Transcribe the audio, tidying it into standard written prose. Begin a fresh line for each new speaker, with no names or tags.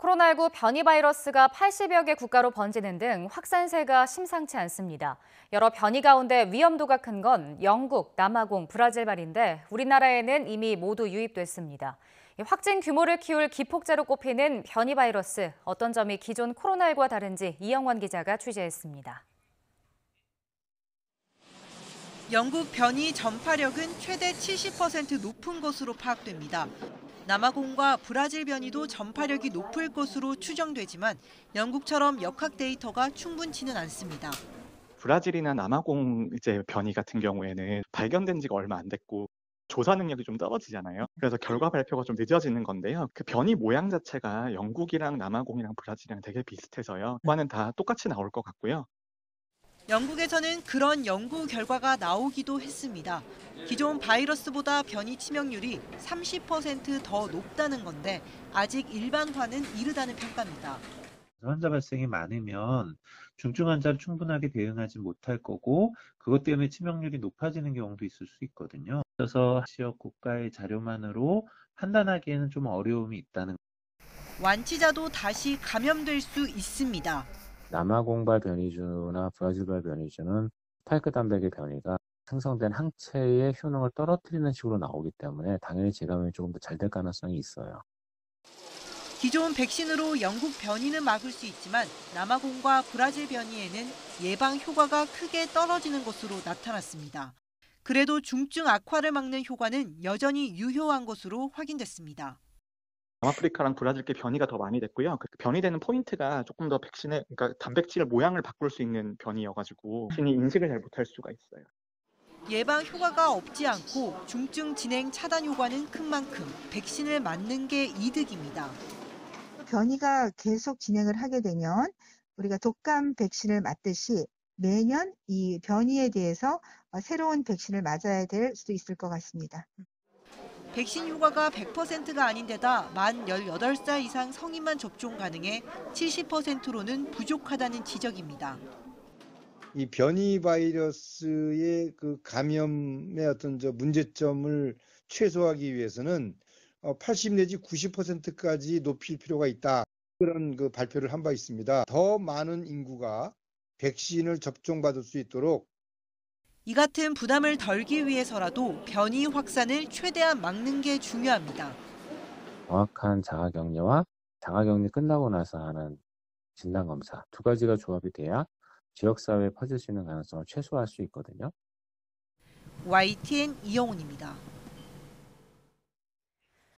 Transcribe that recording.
코로나19 변이 바이러스가 80여 개 국가로 번지는 등 확산세가 심상치 않습니다. 여러 변이 가운데 위험도가 큰 건 영국, 남아공, 브라질발인데 우리나라에는 이미 모두 유입됐습니다. 확진 규모를 키울 기폭제로 꼽히는 변이 바이러스, 어떤 점이 기존 코로나19와 다른지 이영원 기자가 취재했습니다.
영국 변이 전파력은 최대 70% 높은 것으로 파악됩니다. 남아공과 브라질 변이도 전파력이 높을 것으로 추정되지만 영국처럼 역학 데이터가 충분치는 않습니다.
브라질이나 남아공 변이 같은 경우에는 발견된 지가 얼마 안 됐고 조사 능력이 좀 떨어지잖아요. 그래서 결과 발표가 좀 늦어지는 건데요. 그 변이 모양 자체가 영국이랑 남아공이랑 브라질이랑 되게 비슷해서요. 과는 다 똑같이 나올 것 같고요.
영국에서는 그런 연구 결과가 나오기도 했습니다. 기존 바이러스보다 변이 치명률이 30% 더 높다는 건데 아직 일반화는 이르다는 평가입니다.
환자 발생이 많으면 중증 환자를 충분하게 대응하지 못할 거고 그것 때문에 치명률이 높아지는 경우도 있을 수 있거든요. 그래서 지역 국가의 자료만으로 판단하기에는 좀 어려움이 있다는.
완치자도 다시 감염될 수 있습니다.
남아공발 변이주나 브라질발 변이주는 스파이크 단백의 변이가 생성된 항체의 효능을 떨어뜨리는 식으로 나오기 때문에 당연히 재감염이 조금 더 잘 될 가능성이 있어요.
기존 백신으로 영국 변이는 막을 수 있지만 남아공과 브라질 변이에는 예방 효과가 크게 떨어지는 것으로 나타났습니다. 그래도 중증 악화를 막는 효과는 여전히 유효한 것으로 확인됐습니다.
남아프리카랑 브라질계 변이가 더 많이 됐고요. 그 변이되는 포인트가 조금 더 그러니까 단백질 모양을 바꿀 수 있는 변이여가지고 백신이 인식을 잘 못할 수가 있어요.
예방 효과가 없지 않고 중증 진행 차단 효과는 큰 만큼 백신을 맞는 게 이득입니다.
변이가 계속 진행을 하게 되면 우리가 독감 백신을 맞듯이 매년 이 변이에 대해서 새로운 백신을 맞아야 될 수도 있을 것 같습니다.
백신 효과가 100%가 아닌 데다 만 18살 이상 성인만 접종 가능해 70%로는 부족하다는 지적입니다.
이 변이 바이러스의 그 감염의 어떤 문제점을 최소화하기 위해서는 80 내지 90%까지 높일 필요가 있다. 그런 그 발표를 한 바 있습니다. 더 많은 인구가 백신을 접종받을 수 있도록
이 같은 부담을 덜기 위해서라도 변이 확산을 최대한 막는 게 중요합니다.
정확한 자가격리와 자가격리 끝나고 나서 하는 진단검사 두 가지가 조합이 돼야 지역사회에 퍼질 수 있는 가능성을 최소화할 수 있거든요.
YTN 이영훈입니다.